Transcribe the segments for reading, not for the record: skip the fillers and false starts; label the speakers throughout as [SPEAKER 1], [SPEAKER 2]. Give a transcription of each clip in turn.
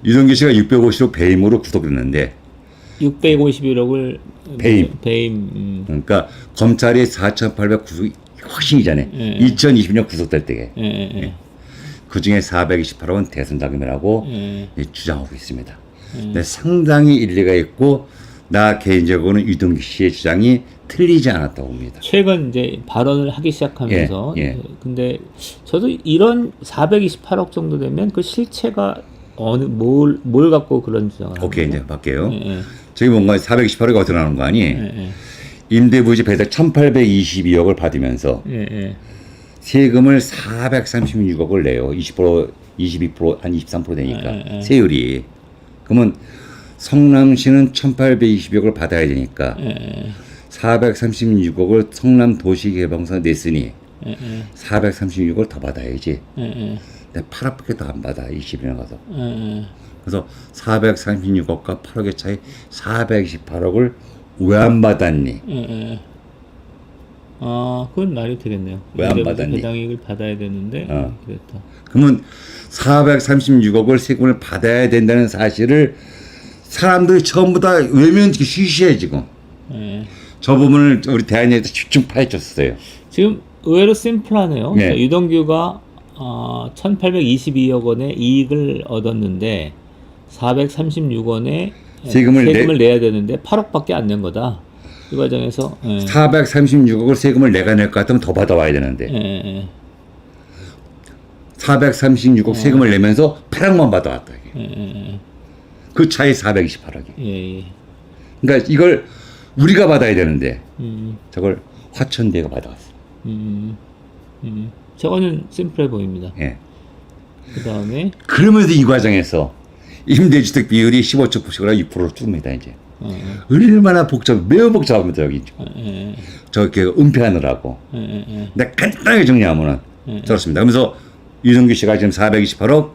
[SPEAKER 1] 유동규 씨가 650억 배임으로 구속됐는데
[SPEAKER 2] 651억을
[SPEAKER 1] 배임. 그러니까 검찰이 4,800 구속이 훨씬 이전에 2020년 구속될 때에 그 중에 428억은 대선 자금이라고 주장하고 있습니다. 근데 상당히 일리가 있고 나 개인적으로는 유동규 씨의 주장이 틀리지 않았다고 봅니다.
[SPEAKER 2] 최근 이제 발언을 하기 시작하면서 근데 저도 이런 428억 정도 되면 그 실체가 뭘 갖고 그런 주장을
[SPEAKER 1] 오케이
[SPEAKER 2] 하는
[SPEAKER 1] 이제 바뀌어요. 저기 뭔가 428억이 어디서 나오는 거 아니? 임대부지 배당 1,822억을 받으면서 세금을 436억을 내요. 20%, 22%, 한 23% 되니까 세율이. 그러면 성남시는 1,822억을 받아야 되니까 436억을 성남도시개발공사 냈으니 436억을 더 받아야지. 근데 8억밖에 더 안 받아 20년 가서. 그래서 436억과 8억의 차이 428억을 왜 안 받았니?
[SPEAKER 2] 그건 말이 되겠네요.
[SPEAKER 1] 왜 안 받았니?
[SPEAKER 2] 배당액을 받아야 되는데 그랬다.
[SPEAKER 1] 그러면 436억을 세금을 받아야 된다는 사실을 사람들이 전부 다 외면하기 쉬쉬해 지금. 저 부분을 우리 대한민국에서 집중 파헤쳤어요.
[SPEAKER 2] 지금 의외로 심플하네요. 그러니까 유동규가 1,822억 원의 이익을 얻었는데 436원의 세금을 내야 되는데 8억밖에 안 낸 거다. 이 과정에서
[SPEAKER 1] 436억을 세금을 내가 낼 것 같으면 더 받아와야 되는데 436억 세금을 내면서 8억만 받아왔다. 그 차이 428억이. 그러니까 이걸 우리가 받아야 되는데 저걸 화천대가 받아왔어.
[SPEAKER 2] 저거는 심플해 보입니다. 그 다음에
[SPEAKER 1] 그러면서 이 과정에서 임대주택 비율이 15.9%라 6%로 줍니다 이제. 얼마나 매우 복잡합니다 여기. 저렇게 은폐하느라고. 근데 간단하게 정리하면은 저렇습니다. 그러면서 유동규 씨가 지금 428억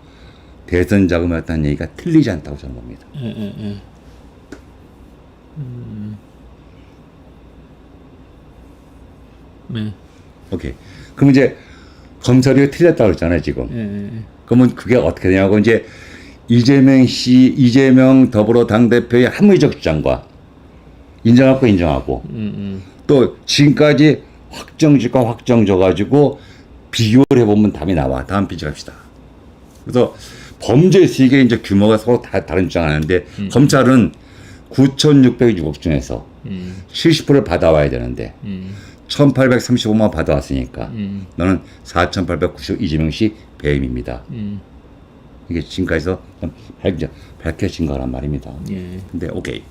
[SPEAKER 1] 대선 자금이었다는 얘기가 틀리지 않다고 저는 봅니다. 오케이. 그럼 이제 검찰이 틀렸다고 그랬잖아요 지금. 그러면 그게 어떻게 되냐고 이제 이재명 더불어 당대표의 합리적 주장과 인정할 거 인정하고 또 지금까지 확정지과 확정져 가지고 비교를 해보면 답이 나와. 다음 페이지 갑시다. 그래서 범죄 수익의 이제 규모가 서로 다른 주장을 하는데 검찰은 9,606억 중에서 70%를 받아와야 되는데 1,835만 받아왔으니까 너는 4,890 이재명 씨 배임입니다. 이게 지금까지서 밝혀진 거란 말입니다. 근데 오케이.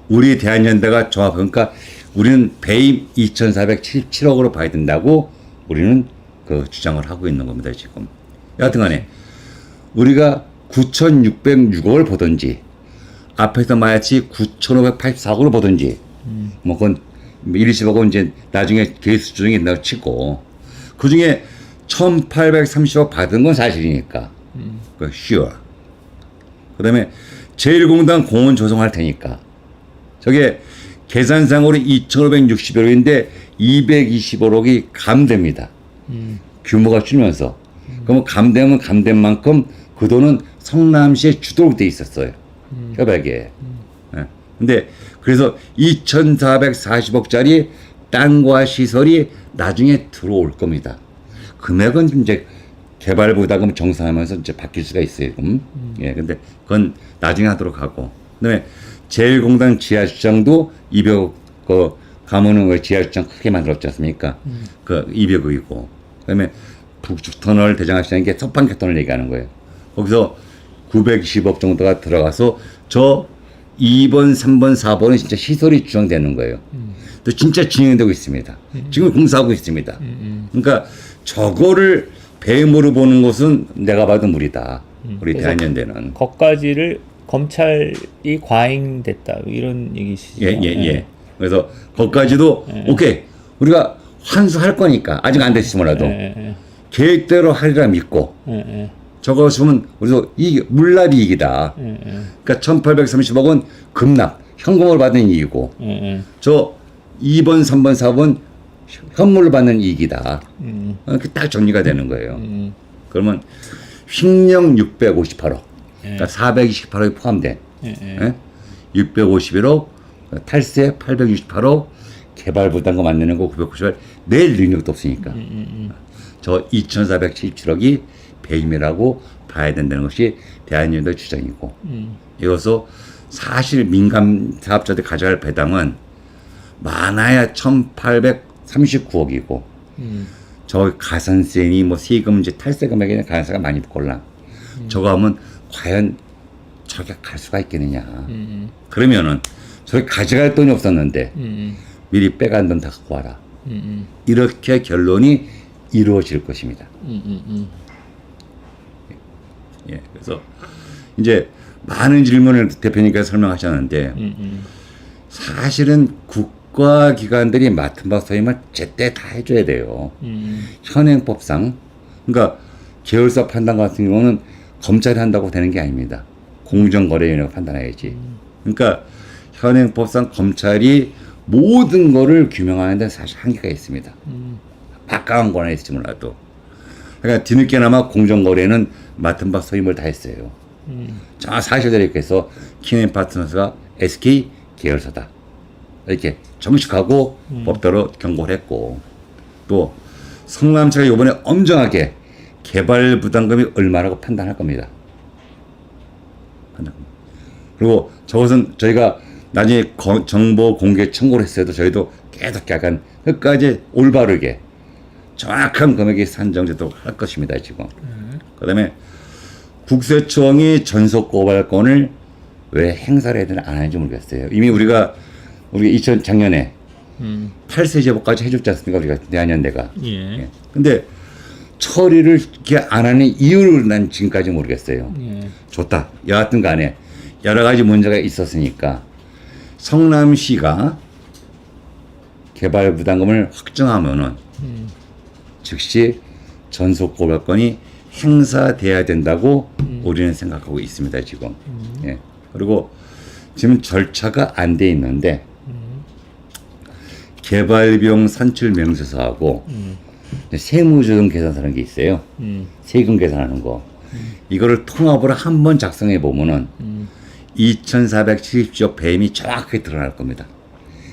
[SPEAKER 1] 우리 대한연대가 그러니까 우리는 배임 2,477억으로 봐야 된다고 우리는 그 주장을 하고 있는 겁니다 지금. 여하튼간에 우리가 9,606억을 보든지 앞에서 마치 9,584억을 보든지 뭐 그건 120억은 이제 나중에 개수 조정이 된다고 치고 그 중에 1,830억 받은 건 사실이니까. 그 sure. 그다음에 제1공단 공원 조성할 테니까 저게 계산상으로 2,560억인데 220억이 감됩니다. 규모가 줄면서. 그러면 감되면 감된 만큼 그 돈은 성남시에 주도록 돼 있었어요. 협약에. 근데 그래서 2,440억짜리 땅과 시설이 나중에 들어올 겁니다. 금액은 이제 개발부담금 정산하면서 이제 바뀔 수가 있어요. 근데 그건 나중에 하도록 하고. 그다음에 제1공단 지하주차장도 200억 가문은 지하주차장 크게 만들었지 않습니까? 그 200억이고. 그다음에 북측 터널 대장하시는 게 서판개 터널 얘기하는 거예요. 거기서 920억 정도가 들어가서 저 2번, 3번, 4번은 진짜 시설이 주장되는 거예요. 또 진짜 진행되고 있습니다. 지금 공사하고 있습니다. 그러니까 저거를 배임으로 보는 것은 내가 봐도 무리다. 우리 대한연대는.
[SPEAKER 2] 거기까지를 검찰이 과잉됐다 이런 얘기시죠.
[SPEAKER 1] 예. 그래서 거기까지도 오케이 우리가 환수할 거니까 아직 안 됐으면라도 계획대로 하리라 믿고 저것은 우리도 물납 이익이다. 그러니까 1,830억은 급납 현금으로 받는 이익이고 저 2번, 3번, 4번 현물로 받는 이익이다. 이렇게 딱 정리가 되는 거예요. 그러면 횡령 658억. 그러니까 428억이 포함된. 예? 651억, 탈세 868억, 개발 부담금 안 내는 거 998억. 낼 능력도 없으니까. 저 2,477억이 배임이라고 봐야 된다는 것이 대한민국의 주장이고. 이어서 사실 민간 사업자들 가져갈 배당은 많아야 1,839억이고 저 가산세니 뭐 세금 이제 탈세 금액에는 가산세가 많이 붙걸라. 저거 하면 과연 저게 갈 수가 있겠느냐. 그러면은 저게 가져갈 돈이 없었는데 미리 빼간 돈 다 갖고 와라. 이렇게 결론이 이루어질 것입니다. 예, 그래서 이제 많은 질문을 대표님께서 설명하셨는데 사실은 국가기관들이 맡은 바 소임을 제때 다 해줘야 돼요. 현행법상. 그러니까 계열사 판단 같은 경우는 검찰이 한다고 되는 게 아닙니다. 공정거래위원회가 판단해야지. 그러니까 현행법상 검찰이 모든 거를 규명하는 데 사실 한계가 있습니다. 막강한 권한이 있을지 몰라도. 그러니까 뒤늦게나마 공정거래는 맡은 바 소임을 다 했어요. 자, 사실대로 이렇게 해서 키넨파트너스가 SK 계열사다. 이렇게 정식하고 법대로 경고를 했고, 또 성남시가 이번에 엄정하게 개발 부담금이 얼마라고 판단할 겁니다. 그리고 저것은 저희가 나중에 정보 공개 청구를 했어도 저희도 계속 약간 끝까지 올바르게 정확한 금액이 산정되도록 할 것입니다, 지금. 그 다음에 국세청이 전속 고발권을 왜 행사를 해야 되나 안 하는지 모르겠어요. 이미 우리가 작년에 탈세 제보까지 해줬지 않습니까? 우리가 내년대가. 예. 근데 처리를 이렇게 안 하는 이유를 난 지금까지 모르겠어요. 예. 좋다. 여하튼 간에 여러 가지 문제가 있었으니까 성남시가 개발 부담금을 확정하면은 즉시 전속 고발권이 행사돼야 된다고 우리는 생각하고 있습니다, 지금. 예. 그리고 지금 절차가 안 돼 있는데 개발비용 산출 명세서하고 세무조정 계산서라는 게 있어요. 세금 계산하는 거. 이거를 통합으로 한번 작성해 보면은 2,470조 배임이 정확하게 드러날 겁니다.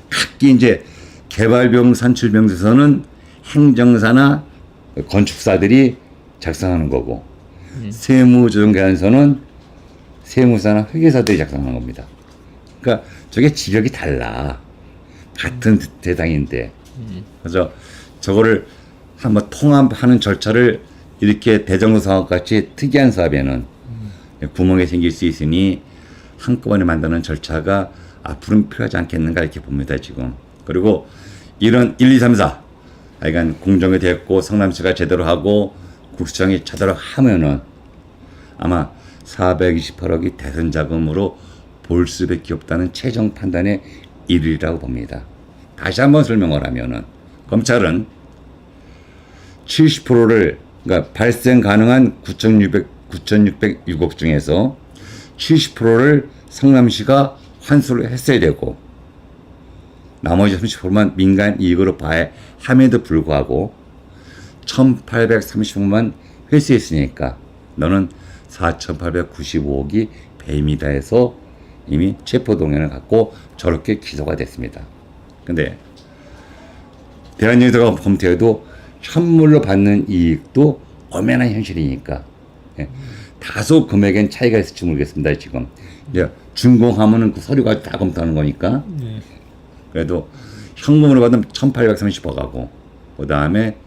[SPEAKER 1] 각기 이제 개발비용 산출 명세서는 행정사나 건축사들이 작성하는 거고, 세무조정 계산서는 세무사나 회계사들이 작성하는 겁니다. 그러니까 저게 지역이 달라. 같은 대상인데. 그래서 저거를 한번 통합하는 절차를 이렇게 대정부 사업 같이 특이한 사업에는 구멍이 생길 수 있으니 한꺼번에 만드는 절차가 앞으로는 필요하지 않겠는가 이렇게 봅니다, 지금. 그리고 이런 1, 2, 3, 4 하여간 공정이 됐고 성남시가 제대로 하고 국세청이 제대로 하면은 아마 428억이 대선 자금으로 볼 수밖에 없다는 최종 판단에 이르리라고 봅니다. 다시 한번 설명을 하면은 검찰은 70%를 그러니까 발생 가능한 9,606억 중에서 70%를 성남시가 환수를 했어야 되고 나머지 30%만 민간 이익으로 봐야 함에도 불구하고 1,830억만 회수했으니까 너는 4,895억이 배임이다 해서 이미 체포동의를 갖고 저렇게 기소가 됐습니다. 근데 대한민국이 검토해도 현물로 받는 이익도 엄연한 현실이니까 다소 금액엔 차이가 있을지 모르겠습니다. 지금 이제 준공하면은 그 서류가 다 검토하는 거니까 그래도 현금으로 받으면 1,830억하고 그 다음에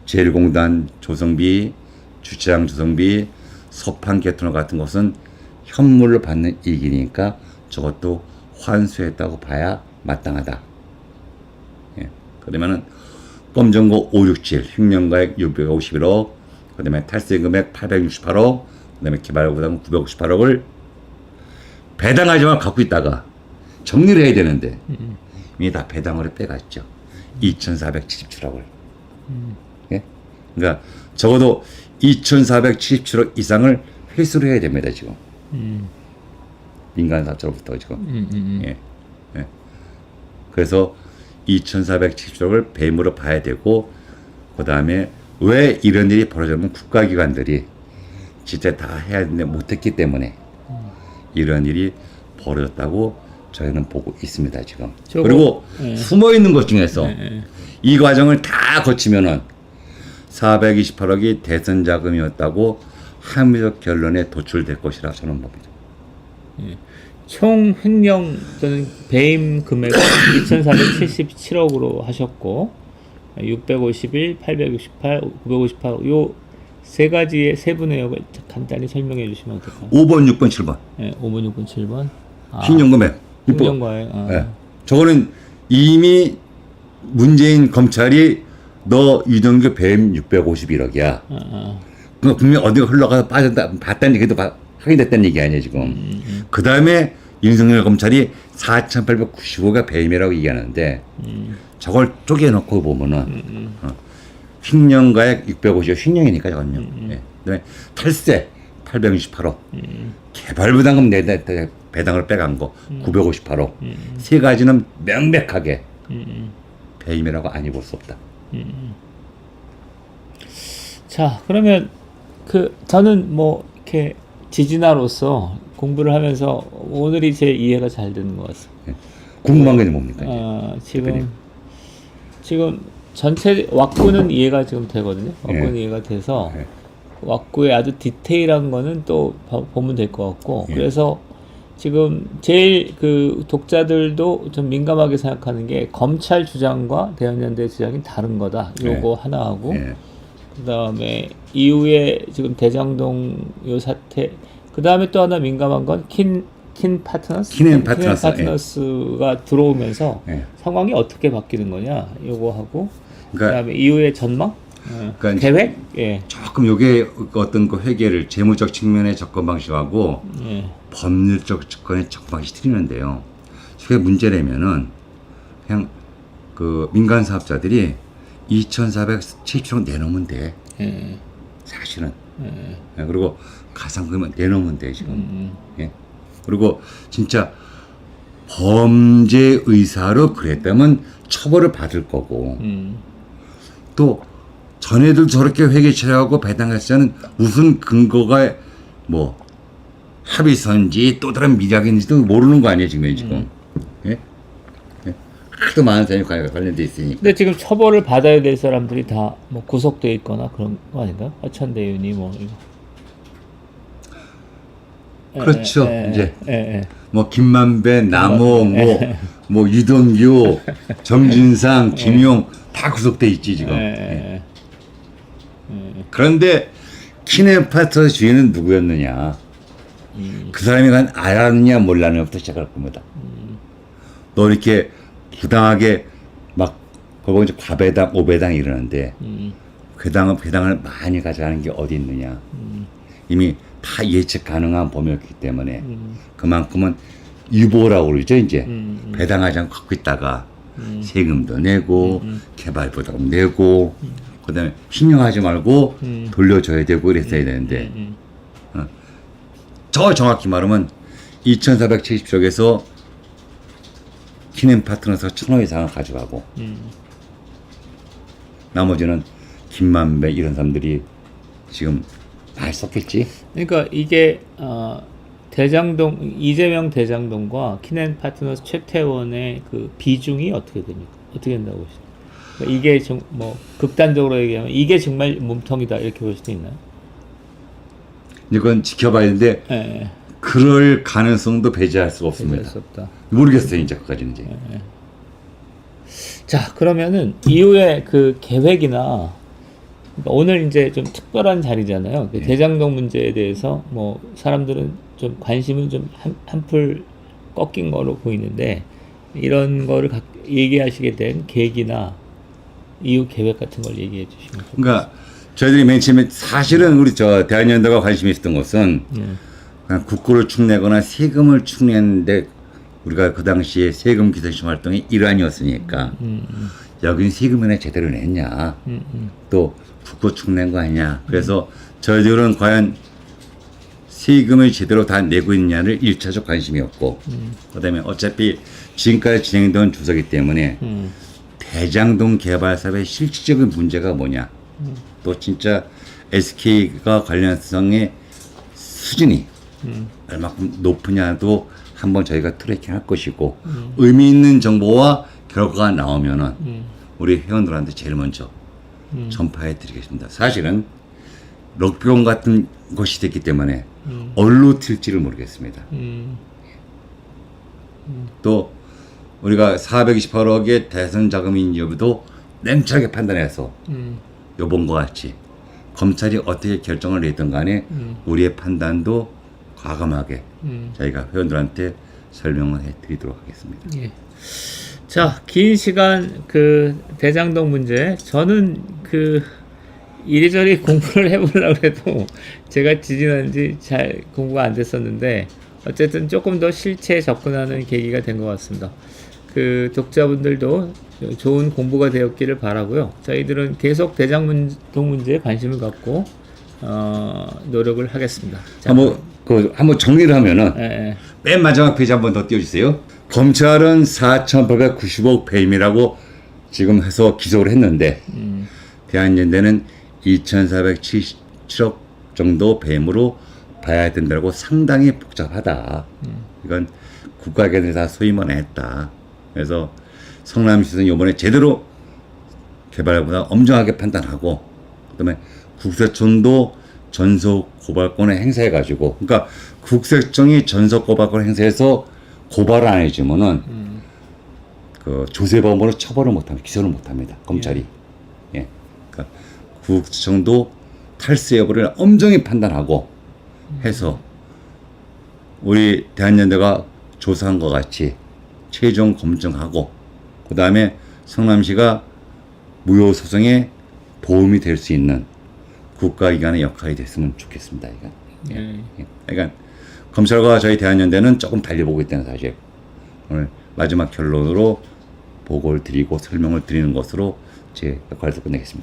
[SPEAKER 1] 제1공단 조성비, 주차장 조성비, 서판 개통료 같은 것은 현물로 받는 이익이니까 저것도 환수했다고 봐야 마땅하다. 예. 그러면은 검정고 567 횡령가액 651억, 그 다음에 탈세 금액 868억, 그 다음에 개발부담 958억을 배당하지만 갖고 있다가 정리를 해야 되는데 이미 다 배당으로 빼갔죠. 2,477억을. 예? 그러니까 적어도 2,477억 이상을 회수를 해야 됩니다, 지금. 민간 사업자로부터 지금. 예. 예. 그래서 2,477억을 배임으로 봐야 되고, 그 다음에 왜 이런 일이 벌어지면 국가기관들이 진짜 다 해야 되는데 못했기 때문에 이런 일이 벌어졌다고 저희는 보고 있습니다 지금. 그리고 숨어 있는 것 중에서 이 과정을 다 거치면은 428억이 대선 자금이었다고 합리적 결론에 도출될 것이라 저는 봅니다.
[SPEAKER 2] 총 횡령 또는 배임 금액은 2,477억으로 하셨고 651, 868, 958 요 세 가지의 세부 내역을 간단히 설명해 주시면 어떨까요?
[SPEAKER 1] 5번, 6번, 7번.
[SPEAKER 2] 네, 5번, 6번, 7번.
[SPEAKER 1] 횡령 금액.
[SPEAKER 2] 횡령과의.
[SPEAKER 1] 네. 저거는 이미 문재인 검찰이 너 유동규 배임 651억이야. 그 분명 어디가 흘러가서 빠졌다 봤다는 얘기도 확인됐다는 얘기 아니에요 지금. 그 다음에 윤석열 검찰이 4,895가 배임이라고 얘기하는데 저걸 쪼개놓고 보면은 횡령가액 650억 횡령이니까 저건요. 예. 그다음에 탈세 868억, 개발부담금 배당을 빼간 거 958억. 세 가지는 명백하게 배임이라고 아니 볼 수 없다.
[SPEAKER 2] 자, 그러면 저는 뭐 이렇게 지진아로서 공부를 하면서 오늘이 제 이해가 잘 되는 것 같습니다.
[SPEAKER 1] 예. 궁금한 게 뭡니까?
[SPEAKER 2] 지금 전체 왁구는 이해가 지금 되거든요. 왁구는 이해가 돼서 왁구의 아주 디테일한 거는 또 보면 될 것 같고 그래서 지금 제일 그 독자들도 좀 민감하게 생각하는 게 검찰 주장과 대한연대 주장이 다른 거다. 요거 하나 하고 그 다음에 이후에 지금 대장동 요 사태 그 다음에 또 하나 민감한 건 킨앤파트너스가 들어오면서 상황이 어떻게 바뀌는 거냐 요거 하고 그다음에 이후의 전망, 그러니까 계획,
[SPEAKER 1] 조금 요게 어떤 그 회계를 재무적 측면의 접근 방식하고 법률적 접근의 접근 방식이 틀리는데요. 저게 문제라면은 그냥 그 민간 사업자들이 2,477억 내놓으면 돼. 사실은. 그리고 가상금은 내놓으면 돼 지금. 그리고 진짜 범죄 의사로 그랬다면 처벌을 받을 거고. 또 전에도 저렇게 회계처리하고 배당했을 때는 무슨 근거가 뭐 합의서인지 또 다른 미락인지도 모르는 거 아니에요 지금. 예? 하도 많은 사람이 관련돼 있으니까.
[SPEAKER 2] 근데 지금 처벌을 받아야 될 사람들이 다 뭐 구속돼 있거나 그런 거 아닌가? 하천대 의원이 뭐 이거.
[SPEAKER 1] 그렇죠. 이제 뭐 김만배, 남호, 뭐 유동규, 정진상, 김용 다 구속돼 있지 지금. 그런데 킨앤파트너스 주인은 누구였느냐? 그 사람이 알았느냐 몰랐느냐부터 시작할 겁니다. 너 이렇게 부당하게 막 거기 이제 과배당, 오배당 이러는데 배당을 많이 가져가는 게 어디 있느냐? 이미 다 예측 가능한 범위였기 때문에 그만큼은 유보라고 그러죠 이제 배당하지 않고 갖고 있다가 세금도 내고 개발부담 내고 그다음에 신용하지 말고 돌려줘야 되고 이랬어야 되는데 저 정확히 말하면 2,470억에서 킨앤파트너스가 1,000억 이상을 가져가고 나머지는 김만배 이런 사람들이 지금 많이 썼겠지.
[SPEAKER 2] 그러니까 이게 이재명 대장동과 킨앤파트너스 최태원의 그 비중이 어떻게 됩니까? 어떻게 된다고 보시나요? 그러니까 이게 좀 뭐 극단적으로 얘기하면 이게 정말 몸통이다 이렇게 볼 수도 있나요?
[SPEAKER 1] 이건 지켜봐야 되는데 그럴 가능성도 배제할 수가 없습니다.
[SPEAKER 2] 수 없다.
[SPEAKER 1] 모르겠어요 이제 그까지는 이제.
[SPEAKER 2] 자 그러면은 이후에 그 계획이나 그러니까 오늘 이제 좀 특별한 자리잖아요. 대장동 문제에 대해서 뭐 사람들은 좀 관심은 좀 한풀 꺾인 거로 보이는데 이런 거를 얘기하시게 된 계기나 이후 계획 같은 걸 얘기해 주시면 좋겠습니다.
[SPEAKER 1] 그러니까 저희들이 맨 처음에 사실은 우리 대한연대가 관심이 있었던 것은 그냥 국고를 축내거나 세금을 축내는데 우리가 그 당시에 세금 기소심 활동의 일환이었으니까 여기는 세금이나 제대로 냈냐 또 국고 축낸 거 아니냐 그래서 저희들은 과연 세금을 제대로 다 내고 있느냐를 1차적 관심이었고 그다음에 어차피 지금까지 진행된 주소기 때문에 대장동 개발 사업의 실질적인 문제가 뭐냐 또 진짜 SK가 관련성에 수준이 얼마큼 높으냐도 한번 저희가 트래킹 할 것이고 의미 있는 정보와 결과가 나오면은 우리 회원들한테 제일 먼저 전파해 드리겠습니다. 사실은 럭비공 같은 것이 됐기 때문에 어디로 튈지를 모르겠습니다. 또 우리가 428억의 대선 자금인 여부도 냉철하게 판단해서 요번과 같이 검찰이 어떻게 결정을 내든 간에 우리의 판단도 과감하게 저희가 회원들한테 설명을 해드리도록 하겠습니다.
[SPEAKER 2] 예. 자, 긴 시간 그 대장동 문제, 저는 그 이리저리 공부를 해보려고 해도 제가 지지난지 잘 공부가 안 됐었는데 어쨌든 조금 더 실체에 접근하는 계기가 된 것 같습니다. 독자분들도 좋은 공부가 되었기를 바라고요. 저희들은 계속 대장동 문제에 관심을 갖고 노력을 하겠습니다. 자,
[SPEAKER 1] 한번 정리를 하면은
[SPEAKER 2] 예.
[SPEAKER 1] 맨 마지막 페이지 한번 더 띄워주세요. 검찰은 4,890억 배임이라고 지금 해서 기소를 했는데 대한연대는 2,477억 정도 배임으로 봐야 된다고 상당히 복잡하다. 이건 국가계들이 다 소임을 했다. 그래서 성남시는 이번에 제대로 개발보다 엄정하게 판단하고 그다음에 국세청도 전속 고발권을 행사해가지고 그러니까 국세청이 전속 고발권을 행사해서 고발을 안 해주면은 그 조세범으로 처벌을 못합니다. 기소를 못합니다. 검찰이. 예. 그러니까 국세청도 탈세 여부를 엄정히 판단하고 해서 우리 대한연대가 조사한 것 같이 최종 검증하고 그 다음에 성남시가 무효 소송에 도움이 될 수 있는 국가기관의 역할이 됐으면 좋겠습니다. 이건. 예. 그러니까 검찰과 저희 대한연대는 조금 달려보고 있다는 사실. 오늘 마지막 결론으로 보고를 드리고 설명을 드리는 것으로 제 역할을 끝내겠습니다.